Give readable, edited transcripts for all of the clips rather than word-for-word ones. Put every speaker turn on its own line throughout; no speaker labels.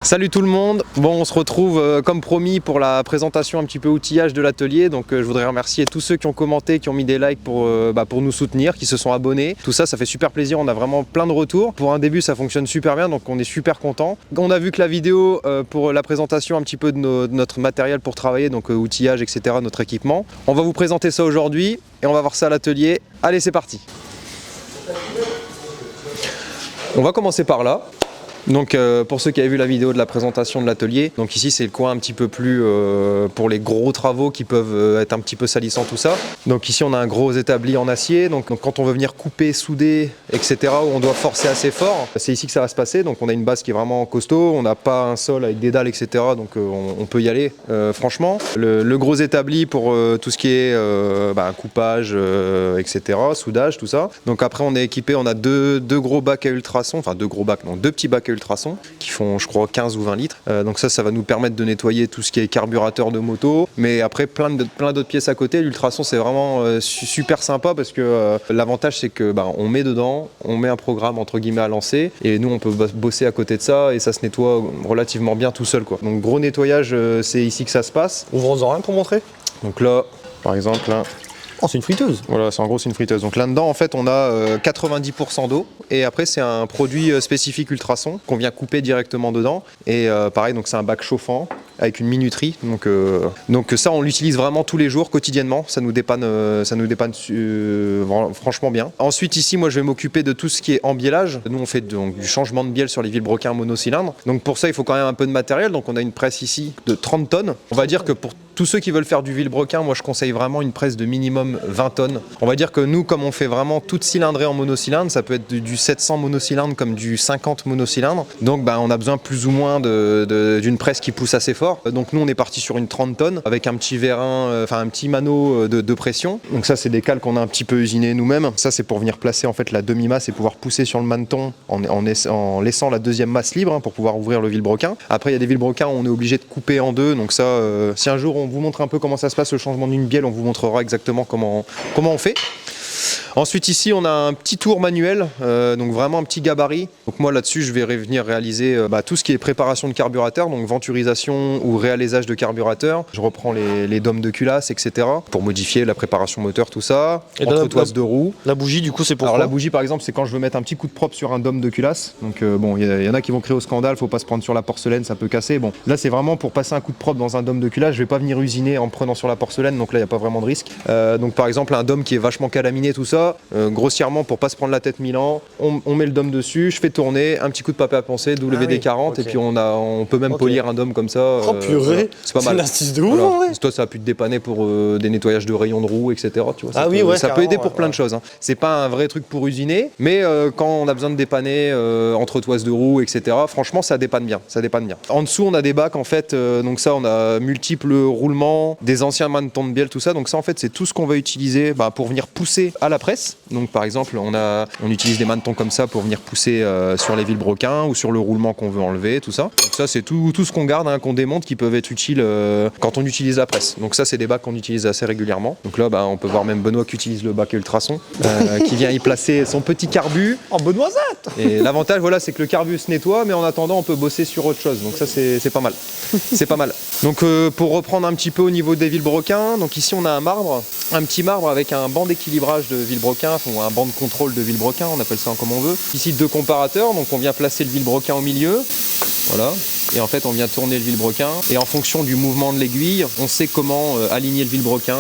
Salut tout le monde, bon on se retrouve comme promis pour la présentation un petit peu outillage de l'atelier. Donc je voudrais remercier tous ceux qui ont commenté, qui ont mis des likes pour nous soutenir, qui se sont abonnés. Tout ça, ça fait super plaisir, on a vraiment plein de retours. Pour un début ça fonctionne super bien, donc on est super content. On a vu que la vidéo pour la présentation un petit peu de notre matériel pour travailler, donc outillage etc, notre équipement. On va vous présenter ça aujourd'hui et on va voir ça à l'atelier. Allez c'est parti. On va commencer par là. Donc pour ceux qui avaient vu la vidéo de la présentation de l'atelier, donc ici c'est le coin un petit peu plus pour les gros travaux qui peuvent être un petit peu salissants tout ça. Donc ici on a un gros établi en acier, donc quand on veut venir couper, souder, etc. où on doit forcer assez fort, c'est ici que ça va se passer. Donc on a une base qui est vraiment costaud, on n'a pas un sol avec des dalles etc. Donc on peut y aller franchement. Le gros établi pour tout ce qui est coupage, etc. soudage, tout ça. Donc après on est équipé, on a deux gros bacs à ultrasons, enfin deux petits bacs à ultrasons qui font je crois 15 ou 20 litres. Donc ça va nous permettre de nettoyer tout ce qui est carburateur de moto, mais après plein d'autres pièces à côté. L'ultrason c'est vraiment super sympa parce que l'avantage c'est que on met dedans, on met un programme entre guillemets à lancer et nous on peut bosser à côté de ça et ça se nettoie relativement bien tout seul quoi. Donc gros nettoyage, c'est ici que ça se passe.
Ouvrons-en un pour montrer.
Donc là par exemple là,
oh, c'est une friteuse.
Voilà, c'est en gros c'est une friteuse. Donc là-dedans en fait on a 90% d'eau et après c'est un produit spécifique ultrason qu'on vient couper directement dedans et pareil donc c'est un bac chauffant avec une minuterie. Donc ça on l'utilise vraiment tous les jours quotidiennement. Ça nous dépanne franchement bien. Ensuite ici moi je vais m'occuper de tout ce qui est embiellage. Nous on fait donc du changement de bielle sur les vilebrequins monocylindres. Donc pour ça il faut quand même un peu de matériel. Donc on a une presse ici de 30 tonnes. On va dire que pour tous ceux qui veulent faire du vilebrequin, moi je conseille vraiment une presse de minimum 20 tonnes. On va dire que nous, comme on fait vraiment toute cylindrée en monocylindre, ça peut être du 700 monocylindre comme du 50 monocylindre. Donc on a besoin plus ou moins d'une presse qui pousse assez fort. Donc nous on est parti sur une 30 tonnes avec un petit vérin, un petit mano de pression. Donc ça c'est des cales qu'on a un petit peu usinées nous-mêmes. Ça c'est pour venir placer en fait la demi-masse et pouvoir pousser sur le maneton en laissant la deuxième masse libre pour pouvoir ouvrir le vilebrequin. Après il y a des vilebrequins où on est obligé de couper en deux. Donc ça, si un jour on vous montre un peu comment ça se passe le changement d'une bielle, on vous montrera exactement comment on fait. Ensuite ici on a un petit tour manuel, donc vraiment un petit gabarit. Donc moi là-dessus je vais venir réaliser tout ce qui est préparation de carburateur, donc venturisation ou réalisage de carburateur. Je reprends les dômes de culasse etc. pour modifier la préparation moteur, tout ça. Et entre-toise de roue.
La bougie du coup c'est pour
Alors la bougie par exemple c'est quand je veux mettre un petit coup de propre sur un dôme de culasse. Donc il y en a qui vont créer au scandale, faut pas se prendre sur la porcelaine, ça peut casser. Bon là c'est vraiment pour passer un coup de propre dans un dôme de culasse. Je vais pas venir usiner en prenant sur la porcelaine, donc là il n'y a pas vraiment de risque. Donc par exemple un dôme qui est vachement calaminé tout ça, grossièrement pour pas se prendre la tête 1000 ans, on met le dôme dessus, je fais tourner, un petit coup de papier à poncer, WD-40 okay. Et puis on peut même polir un dôme comme ça.
Oh purée, voilà.
C'est pas mal.
C'est l'astuce de ouf, voilà. Ouais.
Toi ça a pu te dépanner pour des nettoyages de rayons de roue etc. Tu vois, ça peut aider pour plein de choses. Hein. C'est pas un vrai truc pour usiner, mais quand on a besoin de dépanner entre-toises de roue etc. Franchement ça dépanne bien, En dessous on a des bacs en fait, donc ça on a multiples roulements, des anciens manetons de bielle tout ça. Donc ça en fait c'est tout ce qu'on va utiliser pour venir pousser à la presse. Donc par exemple on utilise des manetons comme ça pour venir pousser sur les vilebrequins ou sur le roulement qu'on veut enlever, tout ça. Donc ça c'est tout ce qu'on garde, qu'on démonte qui peuvent être utiles quand on utilise la presse. Donc ça c'est des bacs qu'on utilise assez régulièrement. Donc là on peut voir même Benoît qui utilise le bac ultrason, qui vient y placer son petit carbu.
Oh Benoîtette.
Et l'avantage voilà c'est que le carbu se nettoie, mais en attendant on peut bosser sur autre chose. Donc ça c'est pas mal. C'est pas mal. Donc pour reprendre un petit peu au niveau des vilebrequins, donc ici on a un petit marbre avec un banc d'équilibrage de vilebrequin, ou un banc de contrôle de vilebrequin, on appelle ça comme on veut. Ici deux comparateurs, donc on vient placer le vilebrequin au milieu, voilà. Et en fait on vient tourner le vilebrequin et en fonction du mouvement de l'aiguille, on sait comment aligner le vilebrequin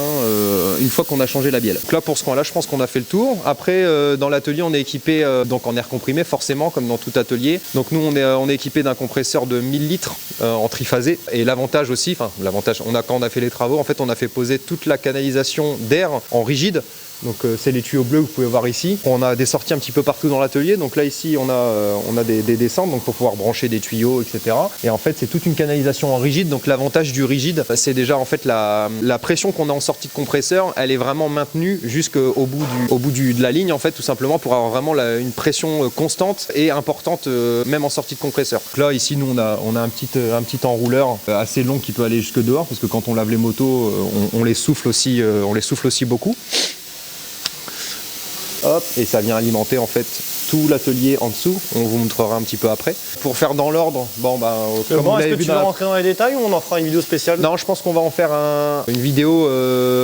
une fois qu'on a changé la bielle. Donc là pour ce coin-là, je pense qu'on a fait le tour. Après dans l'atelier on est équipé donc en air comprimé forcément comme dans tout atelier. Donc nous on est équipé d'un compresseur de 1000 litres en triphasé. Et l'avantage aussi, quand on a fait les travaux, en fait on a fait poser toute la canalisation d'air en rigide. Donc c'est les tuyaux bleus que vous pouvez voir ici. On a des sorties un petit peu partout dans l'atelier. Donc là ici on a des descentes donc pour pouvoir brancher des tuyaux etc. Et en fait c'est toute une canalisation en rigide. Donc l'avantage du rigide c'est déjà en fait la pression qu'on a en sortie de compresseur, elle est vraiment maintenue jusqu'au bout de la ligne en fait, tout simplement pour avoir vraiment une pression constante et importante même en sortie de compresseur. Donc là ici nous on a un petit enrouleur assez long qui peut aller jusque dehors parce que quand on lave les motos on les souffle aussi beaucoup. Hop, et ça vient alimenter en fait tout l'atelier en dessous. On vous montrera un petit peu après. Pour faire dans l'ordre, bon, bah, comme vous l'avez
est-ce que
vu
tu veux rentrer dans les détails ou on en fera une vidéo spéciale?
Non, je pense qu'on va en faire une vidéo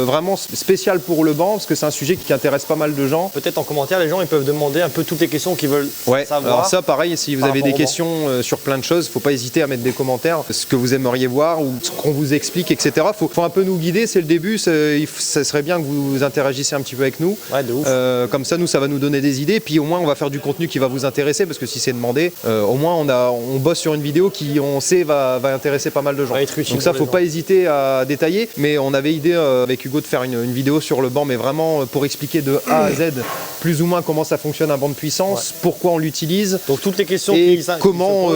vraiment spéciale pour le banc, parce que c'est un sujet qui intéresse pas mal de gens.
Peut-être en commentaire, les gens ils peuvent demander un peu toutes les questions qu'ils veulent savoir.
Alors ça, pareil, si vous avez des questions sur plein de choses, faut pas hésiter à mettre des commentaires, ce que vous aimeriez voir ou ce qu'on vous explique, etc. Faut un peu nous guider, c'est le début, ça serait bien que vous interagissiez un petit peu avec nous.
Ouais, de ouf.
Comme ça, nous, ça va nous donner des idées, puis au moins on va faire du contenu qui va vous intéresser, parce que si c'est demandé, au moins on bosse sur une vidéo qui, on sait, va intéresser pas mal de gens. Donc ça, faut pas hésiter à détailler, mais on avait idée avec Hugo de faire une vidéo sur le banc, mais vraiment pour expliquer de A à Z plus ou moins comment ça fonctionne un banc de puissance, pourquoi on l'utilise.
Donc toutes les questions
et comment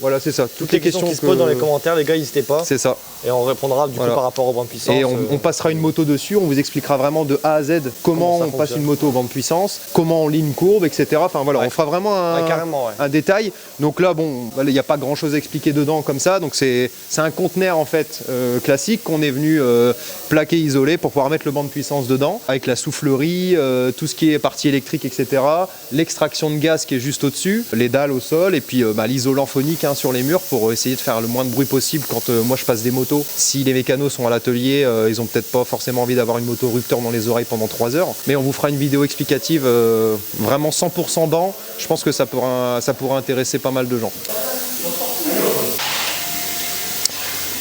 voilà, c'est ça.
Toutes les questions qui se posent dans les commentaires, les gars, n'hésitez pas.
C'est ça.
Et on répondra du coup par rapport au banc de puissance.
Et on passera une moto dessus, on vous expliquera vraiment de A à Z comment on passe une moto au banc de puissance, comment on lit une courbe, etc. Enfin voilà, on fera vraiment un détail. Donc là, bon, il n'y a pas grand chose à expliquer dedans comme ça. Donc c'est un conteneur en fait classique qu'on est venu plaquer, isoler pour pouvoir mettre le banc de puissance dedans, avec la soufflerie, tout ce qui est partie électrique, etc. L'extraction de gaz qui est juste au-dessus, les dalles au sol, et puis l'isolant phonique sur les murs pour essayer de faire le moins de bruit possible quand moi je passe des motos. Si les mécanos sont à l'atelier, ils ont peut-être pas forcément envie d'avoir une moto rupteur dans les oreilles pendant 3 heures. Mais on vous fera une vidéo explicative vraiment 100% banc. Je pense que ça pourra intéresser pas mal de gens.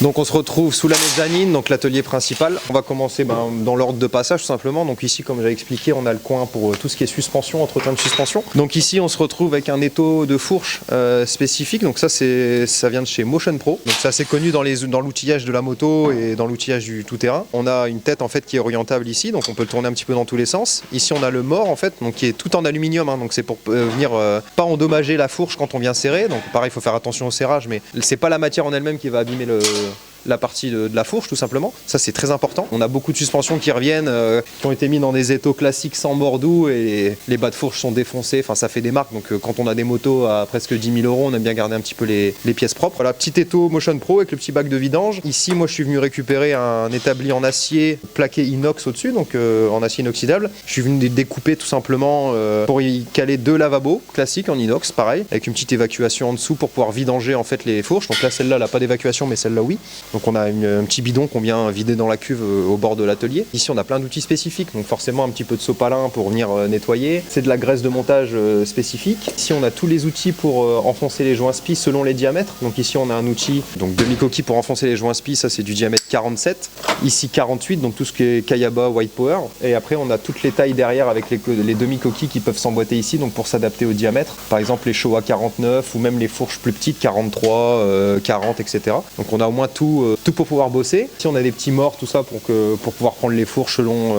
Donc on se retrouve sous la mezzanine, donc l'atelier principal. On va commencer dans l'ordre de passage tout simplement. Donc ici, comme j'avais expliqué, on a le coin pour tout ce qui est suspension, entretien de suspension. Donc ici, on se retrouve avec un étau de fourche spécifique. Donc ça vient de chez Motion Pro. Donc c'est assez connu dans l'outillage de la moto et dans l'outillage du tout-terrain. On a une tête en fait qui est orientable ici, donc on peut le tourner un petit peu dans tous les sens. Ici, on a le mort en fait, donc qui est tout en aluminium. Donc c'est pour venir pas endommager la fourche quand on vient serrer. Donc pareil, il faut faire attention au serrage, mais c'est pas la matière en elle-même qui va abîmer la partie de la fourche tout simplement. Ça c'est très important. On a beaucoup de suspensions qui reviennent, qui ont été mis dans des étaux classiques sans mordou et les bas de fourche sont défoncés, enfin ça fait des marques. Donc quand on a des motos à presque 10 000 €, on aime bien garder un petit peu les pièces propres. Voilà, petit étau Motion Pro avec le petit bac de vidange. Ici moi je suis venu récupérer un établi en acier plaqué inox au-dessus, donc en acier inoxydable. Je suis venu découper tout simplement pour y caler 2 lavabos classiques en inox, pareil, avec une petite évacuation en dessous pour pouvoir vidanger en fait les fourches. Donc là celle-là elle n'a pas d'évacuation, mais celle-là oui. Donc on a un petit bidon qu'on vient vider dans la cuve au bord de l'atelier. Ici on a plein d'outils spécifiques, donc forcément un petit peu de sopalin pour venir nettoyer. C'est de la graisse de montage spécifique. Ici on a tous les outils pour enfoncer les joints spi selon les diamètres. Donc ici on a un outil demi-coquille pour enfoncer les joints spi, ça c'est du diamètre 47. Ici 48, donc tout ce qui est Kayaba, White Power. Et après on a toutes les tailles derrière avec les demi-coquilles qui peuvent s'emboîter ici, donc pour s'adapter au diamètre. Par exemple les Showa 49 ou même les fourches plus petites 43, 40, etc. Donc on a au moins tout pour pouvoir bosser. Ici on a des petits morts, tout ça pour pouvoir prendre les fourches selon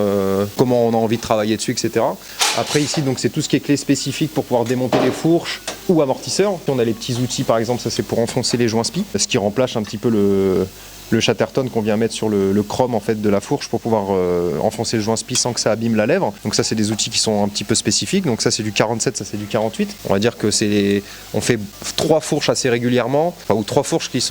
comment on a envie de travailler dessus, etc. Après ici donc c'est tout ce qui est clé spécifique pour pouvoir démonter les fourches ou amortisseurs. Ici, on a les petits outils par exemple, ça c'est pour enfoncer les joints spi, ce qui remplace un petit peu le Chatterton qu'on vient mettre sur le chrome en fait de la fourche pour pouvoir enfoncer le joint spi sans que ça abîme la lèvre. Donc ça c'est des outils qui sont un petit peu spécifiques. Donc ça c'est du 47, ça c'est du 48. On va dire que on fait 3 fourches assez régulièrement, enfin, ou 3 fourches qui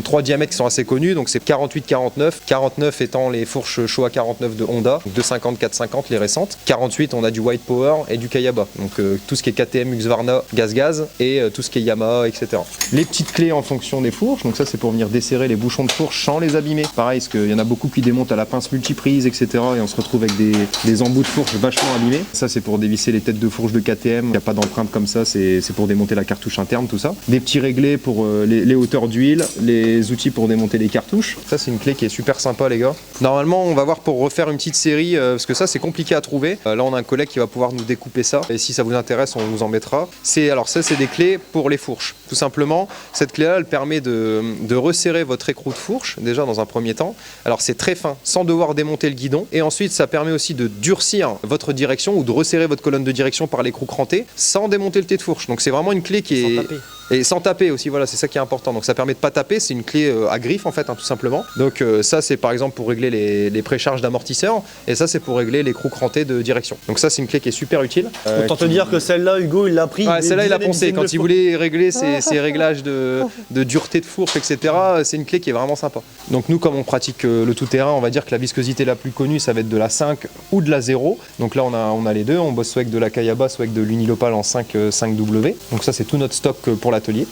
3 diamètres qui sont assez connus. Donc c'est 48, 49. 49 étant les fourches Showa 49 de Honda, 250, 450 les récentes. 48 on a du White Power et du Kayaba. Donc tout ce qui est KTM, Husqvarna, Gaz et tout ce qui est Yamaha, etc. Les petites clés en fonction des fourches. Donc ça c'est pour venir desserrer les bouchons de fourche sans les abîmer. Pareil, parce qu'il y en a beaucoup qui démontent à la pince multiprise, etc. Et on se retrouve avec des embouts de fourche vachement abîmés. Ça, c'est pour dévisser les têtes de fourche de KTM. Il n'y a pas d'empreinte comme ça, c'est pour démonter la cartouche interne, tout ça. Des petits réglés pour les hauteurs d'huile, les outils pour démonter les cartouches. Ça, c'est une clé qui est super sympa, les gars. Normalement, on va voir pour refaire une petite série, parce que ça, c'est compliqué à trouver. Là, on a un collègue qui va pouvoir nous découper ça. Et si ça vous intéresse, on vous en mettra. Alors ça, c'est des clés pour les fourches. Tout simplement, cette clé-là, elle permet de resserrer votre écrou de fourche, déjà dans un premier temps. Alors c'est très fin, sans devoir démonter le guidon. Et ensuite, ça permet aussi de durcir votre direction ou de resserrer votre colonne de direction par l'écrou cranté sans démonter le T de fourche. Donc c'est vraiment une clé qui est... Et sans taper aussi, voilà, c'est ça qui est important. Donc ça permet de pas taper, c'est une clé à griffe en fait, hein, tout simplement. Donc ça c'est par exemple pour régler les précharges d'amortisseurs, et ça c'est pour régler les l'écrou cranté de direction. Donc ça c'est une clé qui est super utile.
Autant te dire que celle-là, Hugo, il l'a pris.
Ouais, celle-là il a poncé quand il voulait régler ses réglages de dureté de fourche, etc. C'est une clé qui est vraiment sympa. Donc nous, comme on pratique le tout-terrain, on va dire que la viscosité la plus connue, ça va être de la 5 ou de la 0. Donc là on a les deux, on bosse soit avec de la Kayaba, soit avec de l'Unilopal en 5W. Donc ça c'est tout notre stock pour l'atelier.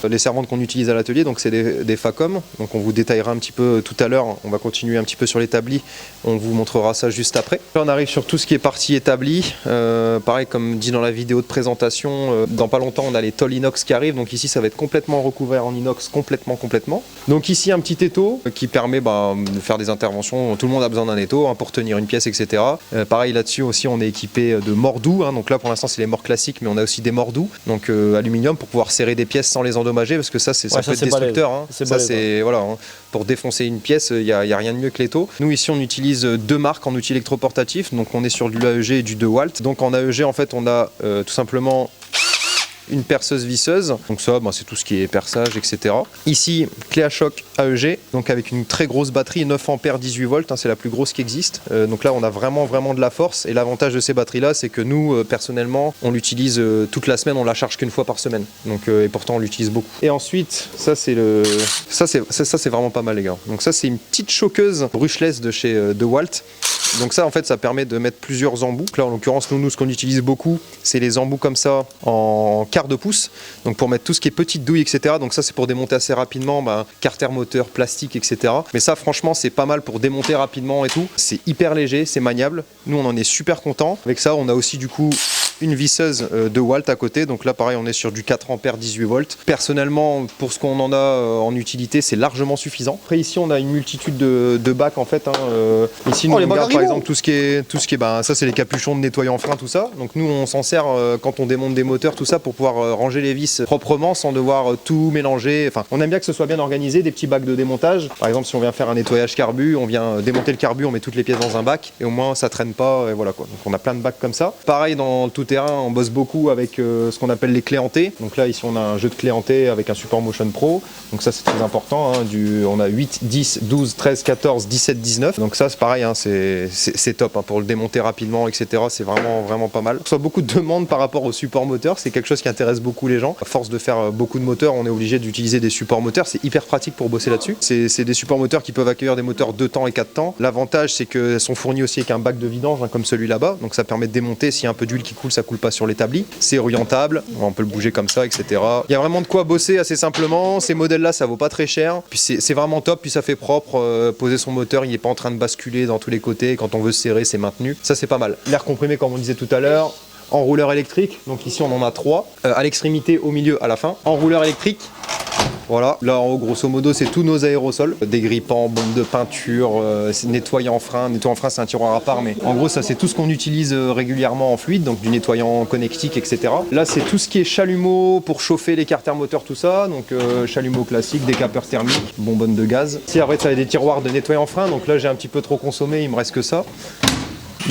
Les servantes qu'on utilise à l'atelier, donc c'est des Facom, donc on vous détaillera un petit peu tout à l'heure, on va continuer un petit peu sur l'établi, on vous montrera ça juste après. Là on arrive sur tout ce qui est partie établie, pareil comme dit dans la vidéo de présentation, dans pas longtemps on a les tôles inox qui arrivent, donc ici ça va être complètement recouvert en inox, complètement. Donc ici un petit étau qui permet de faire des interventions, tout le monde a besoin d'un étau hein, pour tenir une pièce, etc. Pareil là-dessus aussi on est équipé de mordous, hein, donc là pour l'instant c'est les mords classiques, mais on a aussi des mordous, donc aluminium pour pouvoir serrer des pièces sans les endommager, parce que ça peut être destructeur. Hein. Ça c'est voilà, hein, pour défoncer une pièce, il y a rien de mieux que l'étau. Nous ici on utilise deux marques en outil électroportatif, donc on est sur du AEG et du DeWalt. Donc en AEG en fait on a tout simplement une perceuse visseuse, donc ça c'est tout ce qui est perçage, etc. Ici, clé à choc AEG, donc avec une très grosse batterie, 9 ampères 18 volts, hein, c'est la plus grosse qui existe. Donc là on a vraiment de la force, et l'avantage de ces batteries là c'est que nous personnellement on l'utilise toute la semaine, on la charge qu'une fois par semaine, donc, et pourtant on l'utilise beaucoup. Et ensuite ça c'est vraiment pas mal les gars, donc ça c'est une petite choqueuse brushless de chez DeWalt. Donc ça en fait ça permet de mettre plusieurs embouts. Là en l'occurrence nous ce qu'on utilise beaucoup c'est les embouts comme ça en quart de pouce, donc pour mettre tout ce qui est petites douilles, etc. Donc ça c'est pour démonter assez rapidement, carter moteur, plastique, etc. Mais ça franchement c'est pas mal pour démonter rapidement et tout, c'est hyper léger, c'est maniable, nous on en est super content. Avec ça on a aussi du coup une visseuse DeWalt à côté, donc là pareil on est sur du 4 ampères 18 volts. Personnellement pour ce qu'on en a en utilité c'est largement suffisant. Après ici on a une multitude de bacs en fait, hein. Ici nous on garde par exemple tout ce qui est ça c'est les capuchons de nettoyant frein, tout ça. Donc nous on s'en sert quand on démonte des moteurs, tout ça, pour pouvoir ranger les vis proprement sans devoir tout mélanger. Enfin on aime bien que ce soit bien organisé, des petits bacs de démontage. Par exemple si on vient faire un nettoyage carbu, on vient démonter le carbu, on met toutes les pièces dans un bac et au moins ça traîne pas, et voilà quoi. Donc on a plein de bacs comme ça. Pareil dans le tout terrain on bosse beaucoup avec ce qu'on appelle les clés hantées. Donc là ici on a un jeu de clés hantées avec un support Motion Pro, donc ça c'est très important, hein. On a 8, 10, 12, 13, 14, 17, 19, donc ça c'est pareil, hein, c'est top hein, pour le démonter rapidement, etc. C'est vraiment pas mal. On reçoit beaucoup de demandes par rapport au support moteur, c'est quelque chose qui intéresse beaucoup les gens. À force de faire beaucoup de moteurs, on est obligé d'utiliser des supports moteurs, c'est hyper pratique pour bosser là-dessus. C'est des supports moteurs qui peuvent accueillir des moteurs 2 temps et 4 temps. L'avantage c'est qu'elles sont fournies aussi avec un bac de vidange hein, comme celui là-bas, donc ça permet de démonter, s'il y a un peu d'huile qui coule, ça coule pas sur l'établi. C'est orientable, on peut le bouger comme ça, etc. Il y a vraiment de quoi bosser assez simplement. Ces modèles-là, ça vaut pas très cher. Puis c'est vraiment top, puis ça fait propre. Poser son moteur, il est pas en train de basculer dans tous les côtés. Quand on veut serrer, c'est maintenu. Ça, c'est pas mal. L'air comprimé, comme on disait tout à l'heure. Enrouleur électrique, donc ici on en a 3. À l'extrémité, au milieu, à la fin. Enrouleur électrique. Voilà, là en haut grosso modo c'est tous nos aérosols, dégrippants, bombes de peinture, nettoyant frein c'est un tiroir à part, mais en gros ça c'est tout ce qu'on utilise régulièrement en fluide, donc du nettoyant connectique, etc. Là c'est tout ce qui est chalumeau pour chauffer les carters moteurs, tout ça, donc chalumeau classique, décapeur thermique, bonbonne de gaz. Si après ça a des tiroirs de nettoyant frein, donc là j'ai un petit peu trop consommé, il me reste que ça.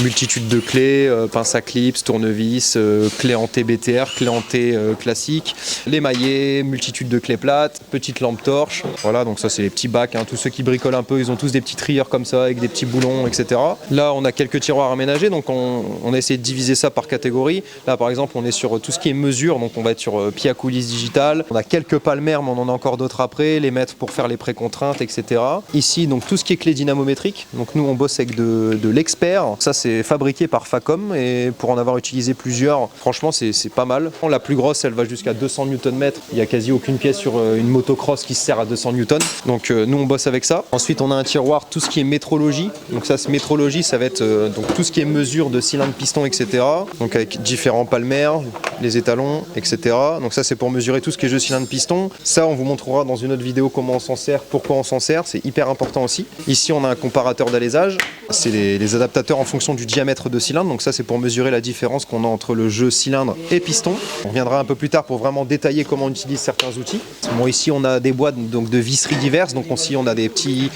Multitude de clés, pince à clips, tournevis, clés hantées BTR, clés hantées classiques, les maillets, multitude de clés plates, petite lampe torche. Voilà, donc ça c'est les petits bacs, hein. Tous ceux qui bricolent un peu, ils ont tous des petits trieurs comme ça avec des petits boulons, etc. Là on a quelques tiroirs aménagés, donc on a essayé de diviser ça par catégorie. Là par exemple on est sur tout ce qui est mesure, donc on va être sur pied à coulisse digital. On a quelques palmaires, mais on en a encore d'autres après, les mètres pour faire les précontraintes, etc. Ici donc tout ce qui est clé dynamométrique, donc nous on bosse avec de l'expert. Ça c'est fabriqué par Facom, et pour en avoir utilisé plusieurs, franchement c'est pas mal. La plus grosse elle va jusqu'à 200 Nm, il n'y a quasi aucune pièce sur une motocross qui se sert à 200 N, donc nous on bosse avec ça. Ensuite on a un tiroir tout ce qui est métrologie, donc ça c'est métrologie, ça va être donc tout ce qui est mesure de cylindre, piston, etc. Donc avec différents palmaires, les étalons, etc. Donc ça c'est pour mesurer tout ce qui est jeu cylindre, piston. Ça on vous montrera dans une autre vidéo comment on s'en sert, pourquoi on s'en sert, c'est hyper important aussi. Ici on a un comparateur d'alésage, c'est les adaptateurs en fonction du diamètre de cylindre. Donc ça, c'est pour mesurer la différence qu'on a entre le jeu cylindre et piston. On reviendra un peu plus tard pour vraiment détailler comment on utilise certains outils. Bon, ici, on a des boîtes donc, de visseries diverses. Donc ici, on a des petits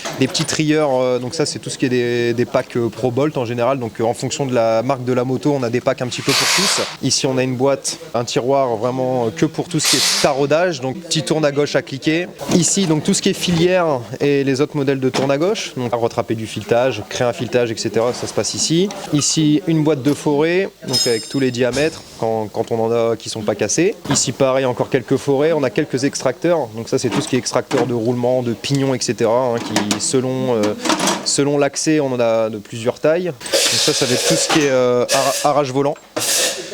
trieurs. Donc ça, c'est tout ce qui est des packs Pro Bolt en général. Donc en fonction de la marque de la moto, on a des packs un petit peu pour tous. Ici, on a une boîte, un tiroir vraiment que pour tout ce qui est taraudage. Donc petit tourne à gauche à cliquer. Ici, donc tout ce qui est filière et les autres modèles de tourne à gauche. Donc rattraper du filetage, créer un filetage, etc. Ça se passe ici. Ici, une boîte de forêt, donc avec tous les diamètres quand on en a qui sont pas cassés. Ici, pareil, encore quelques forêts. On a quelques extracteurs. Donc ça, c'est tout ce qui est extracteur de roulement, de pignon, etc. Qui selon l'accès, on en a de plusieurs tailles. Donc ça va être tout ce qui est arrache volant.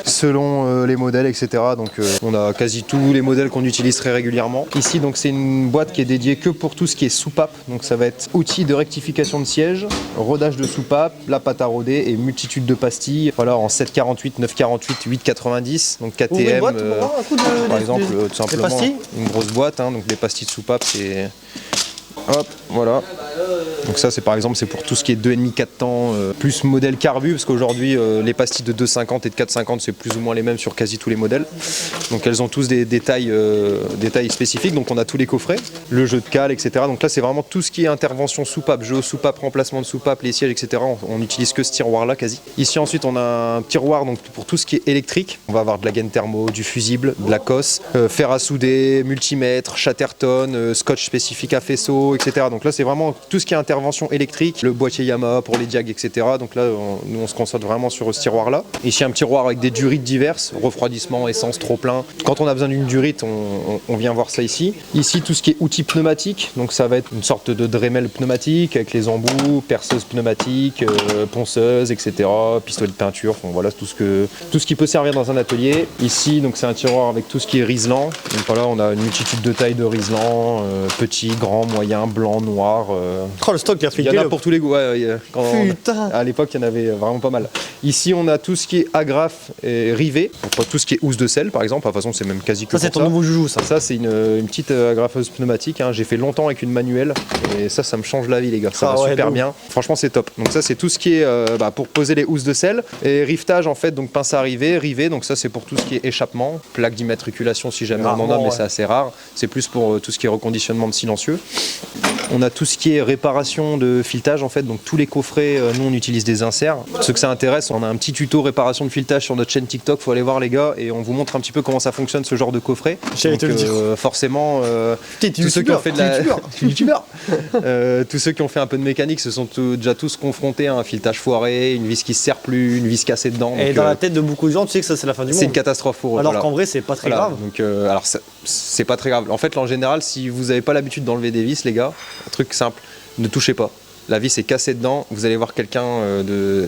Selon les modèles, etc. Donc on a quasi tous les modèles qu'on utilise très régulièrement. Ici, donc c'est une boîte qui est dédiée que pour tout ce qui est soupape. Donc ça va être outils de rectification de siège, rodage de soupape, la pâte à roder et multitude de pastilles. Voilà, en 7,48, 9,48, 8,90. Donc KTM, par exemple, tout simplement une grosse boîte. Donc les pastilles de soupape, c'est... Hop, voilà. Donc ça, c'est par exemple, c'est pour tout ce qui est 2,5, 4 temps, plus modèle carbu, parce qu'aujourd'hui, les pastilles de 2,50 et de 4,50, c'est plus ou moins les mêmes sur quasi tous les modèles. Donc elles ont tous des tailles spécifiques, donc on a tous les coffrets, le jeu de cale, etc. Donc là, c'est vraiment tout ce qui est intervention soupape, jeu soupape, remplacement de soupape, les sièges, etc. On n'utilise que ce tiroir-là quasi. Ici, ensuite, on a un tiroir donc, pour tout ce qui est électrique. On va avoir de la gaine thermo, du fusible, de la cosse, fer à souder, multimètre, Chatterton, scotch spécifique à faisceau, etc. Donc là, c'est vraiment tout ce qui est intervention électrique, le boîtier Yamaha pour les diags, etc. Donc là, nous, on se concentre vraiment sur ce tiroir-là. Ici, un tiroir avec des durites diverses, refroidissement, essence, trop plein. Quand on a besoin d'une durite, on vient voir ça ici. Ici, tout ce qui est outils pneumatiques. Donc ça va être une sorte de Dremel pneumatique avec les embouts, perceuse pneumatique, ponceuse, etc. Pistolet de peinture. Bon, voilà tout ce qui peut servir dans un atelier. Ici, donc c'est un tiroir avec tout ce qui est riselant. Donc voilà, on a une multitude de tailles de riselant, petit, grand, moyen, blanc, noir.
Oh, le stock,
il y en a pour tous les goûts. Ouais, à l'époque, il y en avait vraiment pas mal. Ici, on a tout ce qui est agrafe et rivet. Pour tout ce qui est housse de sel, par exemple. De toute façon, c'est même quasi que
ça. C'est ton nouveau joujou, ça.
Ça, c'est une petite agrafeuse pneumatique. J'ai fait longtemps avec une manuelle. Et ça me change la vie, les gars. Ça va super bien. Franchement, c'est top. Donc ça, c'est tout ce qui est pour poser les housses de sel. Et rivetage, en fait, donc pince à rivet. Donc ça, c'est pour tout ce qui est échappement. Plaque d'immatriculation, si jamais on en a, mais c'est assez rare. C'est plus pour tout ce qui est reconditionnement de silencieux. On a tout ce qui est réparation de filetage en fait, donc tous les coffrets, nous on utilise des inserts. Ceux que ça intéresse, on a un petit tuto réparation de filetage sur notre chaîne TikTok, faut aller voir les gars et on vous montre un petit peu comment ça fonctionne ce genre de coffret.
J'allais te le dire.
Forcément, tous ceux qui ont fait de la... youtubeur. Tous ceux qui ont fait un peu de mécanique se sont déjà tous confrontés à un filetage foiré, une vis qui se sert plus, une vis cassée dedans.
Et donc, dans la tête de beaucoup de gens, tu sais que ça c'est la fin du monde.
C'est une catastrophe pour eux.
Alors qu'en vrai, c'est pas très grave.
Donc, alors c'est pas très grave. En fait, en général, si vous n'avez pas l'habitude d'enlever des vis, les gars, un truc simple, ne touchez pas. La vis est cassée dedans, vous allez voir quelqu'un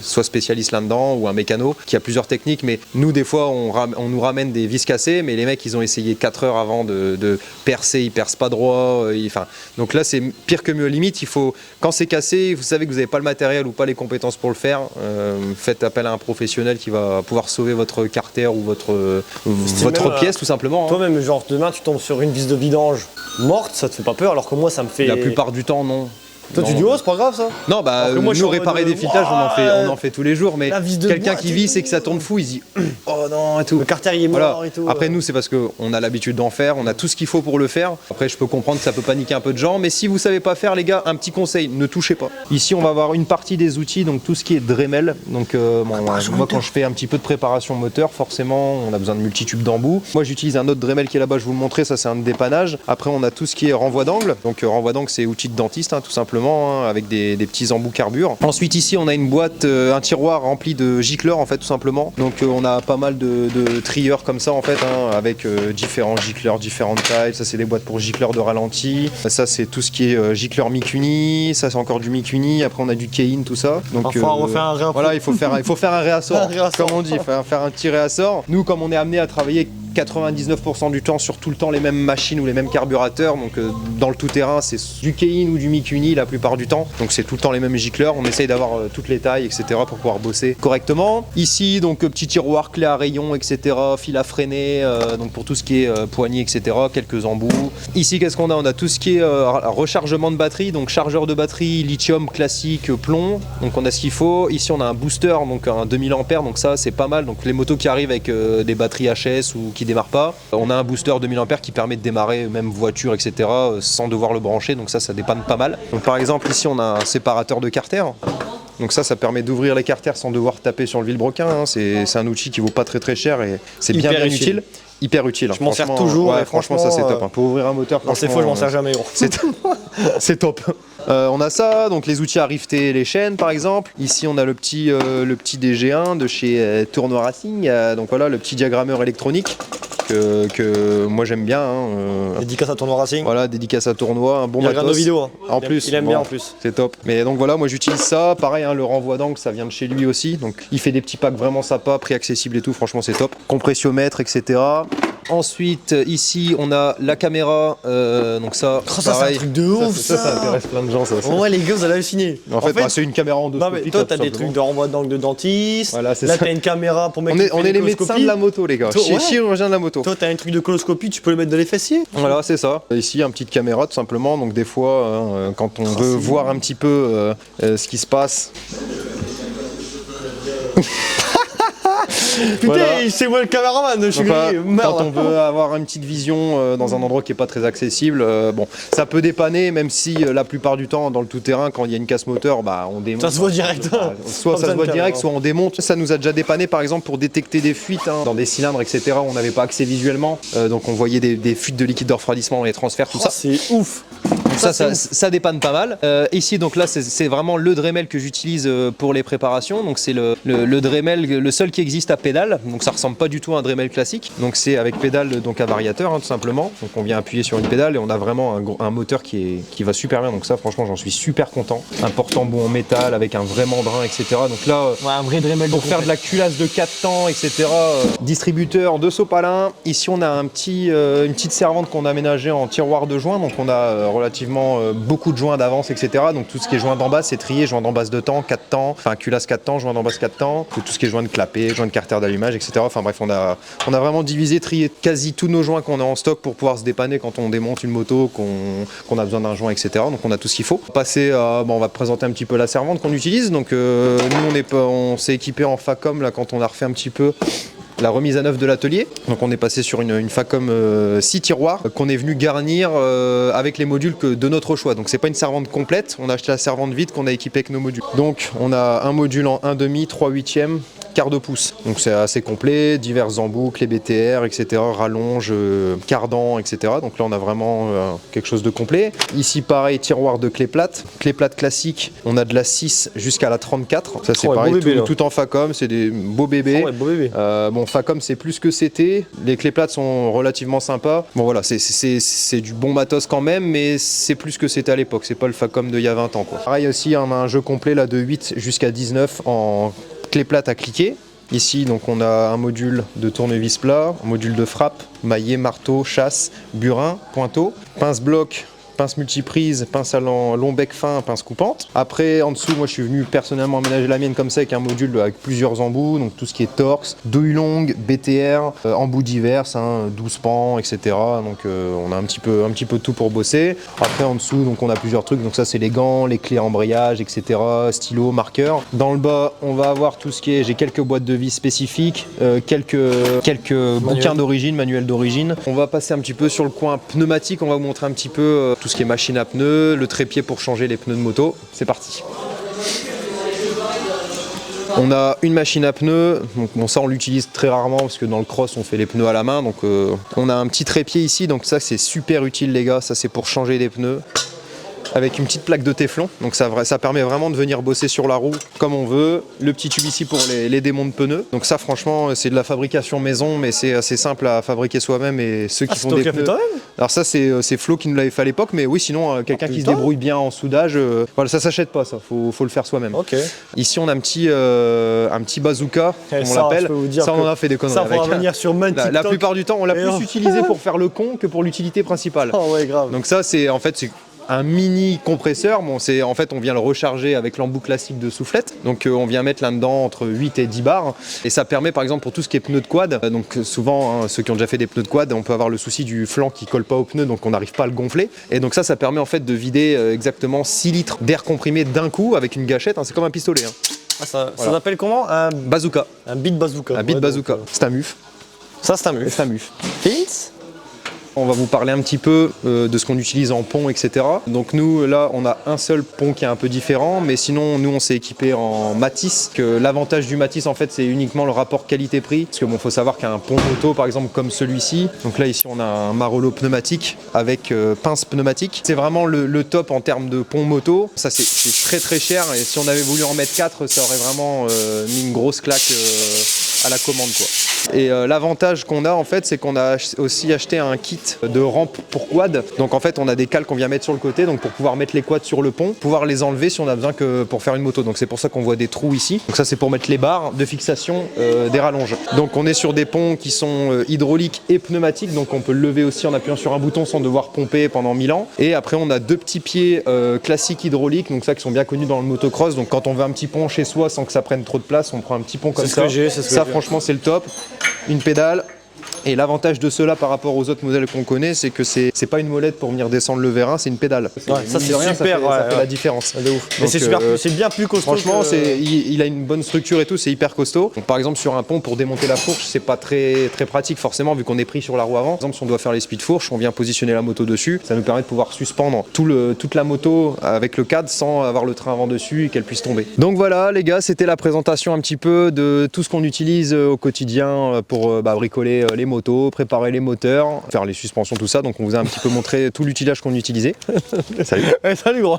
soit spécialiste là-dedans ou un mécano qui a plusieurs techniques, mais nous des fois on nous ramène des vis cassées, mais les mecs ils ont essayé 4 heures avant de percer, ils percent pas droit, donc là c'est pire que mieux. Limite il faut, quand c'est cassé, vous savez que vous n'avez pas le matériel ou pas les compétences pour le faire, faites appel à un professionnel qui va pouvoir sauver votre carter ou votre pièce tout simplement.
Toi-même, genre demain tu tombes sur une vis de vidange morte, ça te fait pas peur, alors que moi ça me fait...
La plupart du temps non.
Toi tu dis oh c'est pas grave ça?
Non bah nous réparer des filetages on en fait tous les jours, mais quelqu'un qui vit c'est que ça tourne fou, il se dit oh non et tout.
Le carter il est mort et tout.
Après nous c'est parce qu'on a l'habitude d'en faire, on a tout ce qu'il faut pour le faire. Après je peux comprendre que ça peut paniquer un peu de gens, mais si vous savez pas faire les gars, un petit conseil, ne touchez pas. Ici on va avoir une partie des outils, donc tout ce qui est Dremel. Donc moi quand je fais un petit peu de préparation moteur, forcément on a besoin de multitubes d'embouts. Moi j'utilise un autre Dremel qui est là-bas, je vous le montrer, ça c'est un dépannage. Après on a tout ce qui est renvoi d'angle. Donc renvoi d'angle c'est outil de dentiste tout simplement. Avec des petits embouts carbure. Ensuite ici on a une boîte, un tiroir rempli de gicleurs en fait tout simplement. Donc on a pas mal de trieurs comme ça en fait avec différents gicleurs, différentes tailles. Ça c'est des boîtes pour gicleurs de ralenti. Ça c'est tout ce qui est gicleur Mikuni. Ça c'est encore du Mikuni. Après on a du Keihin, tout ça. Donc
il
faut faire un réassort. Comme on dit, faire un petit réassort. Nous comme on est amené à travailler 99% du temps sur tout le temps les mêmes machines ou les mêmes carburateurs. Donc dans le tout-terrain, c'est du Keihin ou du Mikuni la plupart du temps. Donc c'est tout le temps les mêmes gicleurs. On essaye d'avoir toutes les tailles, etc. pour pouvoir bosser correctement. Ici, donc petit tiroir, clé à rayon, etc. Fil à freiner, donc pour tout ce qui est poignée, etc. Quelques embouts. Ici, qu'est-ce qu'on a? On a tout ce qui est rechargement de batterie, donc chargeur de batterie, lithium classique, plomb. Donc on a ce qu'il faut. Ici, on a un booster, donc un 2000 ampères, donc ça c'est pas mal. Donc les motos qui arrivent avec des batteries HS ou qui démarrent pas, on a un booster 2000 ampères qui permet de démarrer même voiture, etc. sans devoir le brancher. Donc ça dépanne pas mal. Donc par exemple, ici on a un séparateur de carter. Donc ça permet d'ouvrir les carters sans devoir taper sur le vilebrequin. Hein. C'est un outil qui vaut pas très cher et c'est bien utile. Hyper utile.
Je m'en sers toujours.
Ouais, franchement, ça c'est top. Hein. Pour ouvrir un moteur,
non, c'est faux, je m'en sers jamais.
C'est top. On a ça, donc les outils à rifter les chaînes par exemple. Ici on a le petit DG1 de chez Tournois Racing. Donc voilà, le petit diagrammeur électronique. Que moi j'aime bien. Hein.
Dédicace à Tournoi Racing.
Voilà, dédicace à Tournoi, un bon matos.
Il regarde nos vidéos. Hein.
En plus,
il aime bien en plus.
C'est top. Mais donc voilà, moi j'utilise ça. Pareil, hein, le renvoi d'angle, ça vient de chez lui aussi. Donc il fait des petits packs vraiment sympas, prix accessible et tout. Franchement, c'est top. Compressiomètre, etc. Ensuite, ici, on a la caméra. Donc ça,
ça c'est un truc de ouf.
Ça intéresse plein de gens. Ça.
Ouais, les gars, vous allez halluciner.
En fait, c'est une caméra endoscopique.
Non, mais toi, t'as des trucs de renvoi d'angle de dentiste.
Voilà,
là, t'as une caméra pour mettre.
On est les médecins de la moto, les gars. Chirurgien de la moto.
Toi, t'as un truc de coloscopie, tu peux le mettre dans les fessiers.
Voilà, c'est ça. Ici, une petite caméra, tout simplement. Donc, des fois, quand on veut voir un petit peu ce qui se passe.
Putain, voilà. C'est moi le caméraman, je suis grillé.
Quand on veut avoir une petite vision dans un endroit qui n'est pas très accessible, bon, ça peut dépanner, même si la plupart du temps, dans le tout-terrain, quand il y a une casse moteur, bah, on démonte.
Ça se voit direct.
Soit ça se voit direct, soit on démonte. Ça nous a déjà dépanné, par exemple, pour détecter des fuites dans des cylindres, etc. où on n'avait pas accès visuellement. Donc on voyait des fuites de liquide de refroidissement dans les transferts, tout ça.
C'est ouf.
Donc ça dépanne pas mal. Ici, donc là, c'est vraiment le Dremel que j'utilise pour les préparations. Donc c'est le Dremel, le seul qui existe à pédale. Donc ça ressemble pas du tout à un Dremel classique. Donc c'est avec pédale donc à variateur, hein, tout simplement. Donc on vient appuyer sur une pédale et on a vraiment un moteur qui va super bien. Donc ça, franchement, j'en suis super content. Un porte-embout en métal avec un vrai mandrin, etc. Donc là,
un vrai Dremel
pour faire de la culasse de 4 temps, etc. Distributeur de sopalin. Ici, on a une petite servante qu'on a aménagée en tiroir de joint. Donc on a relativement beaucoup de joints d'avance, etc. Donc tout ce qui est joint d'en bas, c'est trié, joint d'en base de temps, 4 temps, enfin culasse 4 temps, joint d'en base 4 temps, tout ce qui est joint de clapet, joint de carter d'allumage, etc. Enfin bref, on a vraiment divisé, trié quasi tous nos joints qu'on a en stock pour pouvoir se dépanner quand on démonte une moto, qu'on a besoin d'un joint, etc. Donc on a tout ce qu'il faut. On va présenter un petit peu la servante qu'on utilise. Donc nous on s'est équipé en Facom là quand on a refait un petit peu la remise à neuf de l'atelier. Donc on est passé sur une Facom 6 tiroirs qu'on est venu garnir avec les modules de notre choix. Donc c'est pas une servante complète, on a acheté la servante vide qu'on a équipée avec nos modules. Donc on a un module en 1,5, 3/8, quart de pouce. Donc c'est assez complet, divers embouts, clés BTR, etc., rallonge, cardan, etc. Donc là on a vraiment quelque chose de complet. Ici pareil, tiroir de clés plates classique, on a de la 6 jusqu'à la 34. Ça c'est pareil, tout en Facom, c'est des beaux bébés. Bon, Facom c'est plus que c'était, les clés plates sont relativement sympas. Bon voilà, c'est du bon matos quand même, mais c'est plus que c'était à l'époque, c'est pas le Facom d'il y a 20 ans quoi. Pareil aussi, on a un jeu complet là de 8 jusqu'à 19 en clé plate à cliquer. Ici, donc, on a un module de tournevis plat, un module de frappe, maillet, marteau, chasse, burin, pointeau, pince bloc, pince multiprise, pince à long bec fin, pince coupante. Après, en dessous, moi je suis venu personnellement aménager la mienne comme ça avec un module avec plusieurs embouts, donc tout ce qui est torx, douille longue, BTR, embouts divers, 12 pans, etc. Donc on a un petit peu de tout pour bosser. Après, en dessous, donc on a plusieurs trucs, donc ça c'est les gants, les clés à embrayage, etc. Stylo, marqueur. Dans le bas, on va avoir tout ce qui est, j'ai quelques boîtes de vis spécifiques, quelques bouquins d'origine, manuels d'origine. On va passer un petit peu sur le coin pneumatique, on va vous montrer un petit peu tout ce qui est machine à pneus, le trépied pour changer les pneus de moto. C'est parti. On a une machine à pneus, donc bon, ça on l'utilise très rarement parce que dans le cross on fait les pneus à la main, donc on a un petit trépied ici, donc ça c'est super utile les gars, ça c'est pour changer les pneus. avec une petite plaque de téflon. Donc ça permet vraiment de venir bosser sur la roue comme on veut. Le petit tube ici pour les démonts de pneus. Donc ça franchement c'est de la fabrication maison, mais c'est assez simple à fabriquer soi-même. Et ceux qui font des pneus... Alors ça c'est Flo qui nous l'avait fait à l'époque, mais oui sinon quelqu'un qui se débrouille bien en soudage, voilà, ça s'achète pas, ça faut le faire soi-même. Ici on a un petit bazooka, on l'appelle. Ça on en a fait des conneries
ça
avec.
Venir sur
La plupart du temps on l'a plus utilisé pour faire le con que pour l'utilité principale.
Oh ouais, grave.
Donc ça c'est en fait c'est un mini compresseur. Bon, en fait on vient le recharger avec l'embout classique de soufflette. Donc on vient mettre là-dedans entre 8 et 10 bars. Et ça permet par exemple pour tout ce qui est pneus de quad. Donc souvent ceux qui ont déjà fait des pneus de quad, on peut avoir le souci du flanc qui colle pas au pneu, donc on n'arrive pas à le gonfler. Et donc ça permet en fait de vider exactement 6 litres d'air comprimé d'un coup avec une gâchette. C'est comme un pistolet.
Ça s'appelle comment? Un
bazooka.
Un beat bazooka.
Un beat bazooka. C'est un muf.
Ça c'est un muf.
C'est un muf. On va vous parler un petit peu de ce qu'on utilise en pont, etc. Donc nous, là, on a un seul pont qui est un peu différent, mais sinon, nous, on s'est équipé en Matisse. L'avantage du Matisse, en fait, c'est uniquement le rapport qualité-prix. Parce que bon, faut savoir qu'un pont moto, par exemple, comme celui-ci, donc là, ici, on a un Marolo pneumatique avec pince pneumatique. C'est vraiment le top en termes de pont moto. Ça, c'est très très cher, et si on avait voulu en mettre 4, ça aurait vraiment mis une grosse claque à la commande, quoi. Et l'avantage qu'on a en fait, c'est qu'on a aussi acheté un kit de rampe pour quad. Donc en fait on a des cales qu'on vient mettre sur le côté, donc pour pouvoir mettre les quads sur le pont, pouvoir les enlever si on a besoin que pour faire une moto. Donc c'est pour ça qu'on voit des trous ici. Donc ça c'est pour mettre les barres de fixation des rallonges. Donc on est sur des ponts qui sont hydrauliques et pneumatiques, donc on peut le lever aussi en appuyant sur un bouton sans devoir pomper pendant 1000 ans. Et après on a 2 petits pieds classiques hydrauliques, donc ça qui sont bien connus dans le motocross. Donc quand on veut un petit pont chez soi sans que ça prenne trop de place, on prend un petit pont comme ça. Ça franchement c'est le top. Une pédale. Et l'avantage de cela par rapport aux autres modèles qu'on connaît, c'est que c'est pas une molette pour venir descendre le vérin, c'est une pédale.
Ouais, ça c'est super, ça
fait la différence.
De ouf. Mais c'est bien plus costaud.
Franchement, il a une bonne structure et tout, c'est hyper costaud. Donc, par exemple sur un pont pour démonter la fourche, c'est pas très pratique forcément vu qu'on est pris sur la roue avant. Par exemple, si on doit faire les speed fourches, on vient positionner la moto dessus, ça nous permet de pouvoir suspendre toute la moto avec le cadre sans avoir le train avant dessus et qu'elle puisse tomber. Donc voilà les gars, c'était la présentation un petit peu de tout ce qu'on utilise au quotidien pour bricoler les motos, préparer les moteurs, faire les suspensions, tout ça. Donc on vous a un petit peu montré tout l'utilage qu'on utilisait. Salut.
Salut gros.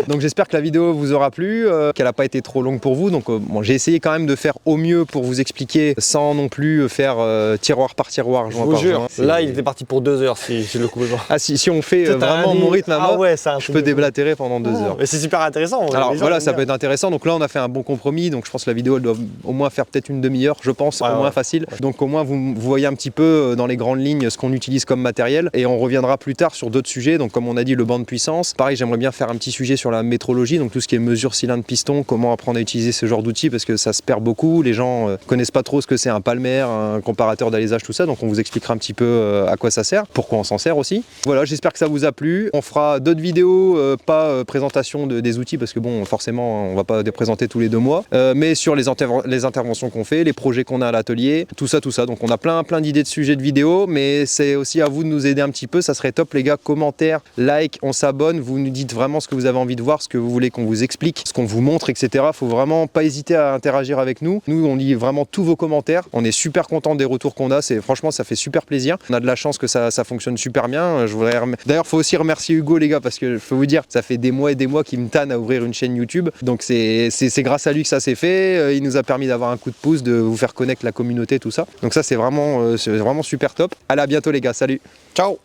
Donc j'espère que la vidéo vous aura plu, qu'elle n'a pas été trop longue pour vous. Donc bon, j'ai essayé quand même de faire au mieux pour vous expliquer sans non plus faire tiroir par tiroir, joint par joint.
Là il était parti pour 2 heures si le coup.
Ah si on fait vraiment mon rythme à moi, je peux déblatérer pendant 2 heures.
Mais c'est super intéressant.
Alors voilà, ça peut être intéressant. Donc là on a fait un bon compromis. Donc je pense que la vidéo elle doit au moins faire peut-être une demi-heure, je pense, au moins facile. Donc au moins vous voyez un petit peu dans les grandes lignes ce qu'on utilise comme matériel, et on reviendra plus tard sur d'autres sujets. Donc comme on a dit, le banc de puissance, pareil, j'aimerais bien faire un petit sujet sur la métrologie, donc tout ce qui est mesure cylindre piston, comment apprendre à utiliser ce genre d'outils, parce que ça se perd beaucoup, les gens connaissent pas trop ce que c'est un palmaire, un comparateur d'alésage, tout ça. Donc on vous expliquera un petit peu à quoi ça sert, pourquoi on s'en sert aussi. Voilà, j'espère que ça vous a plu. On fera d'autres vidéos, pas présentation des outils, parce que bon, forcément on va pas les présenter tous les 2 mois, mais sur les interventions qu'on fait, les projets qu'on a à l'atelier, tout ça. Donc on a plein d'idées de sujets de vidéos, mais c'est aussi à vous de nous aider un petit peu. Ça serait top les gars, commentaires, like, on s'abonne, vous nous dites vraiment ce que vous avez envie de voir, ce que vous voulez qu'on vous explique, ce qu'on vous montre, etc. Faut vraiment pas hésiter à interagir avec nous. Nous on lit vraiment tous vos commentaires, on est super content des retours qu'on a, franchement ça fait super plaisir. On a de la chance que ça fonctionne super bien. D'ailleurs faut aussi remercier Hugo les gars, parce que faut vous dire, ça fait des mois et des mois qu'il me tanne à ouvrir une chaîne YouTube, donc c'est grâce à lui que ça s'est fait. Il nous a permis d'avoir un coup de pouce, de vous faire connaître la communauté, tout ça. Donc ça c'est vraiment super top. Allez, à bientôt les gars, salut.
Ciao.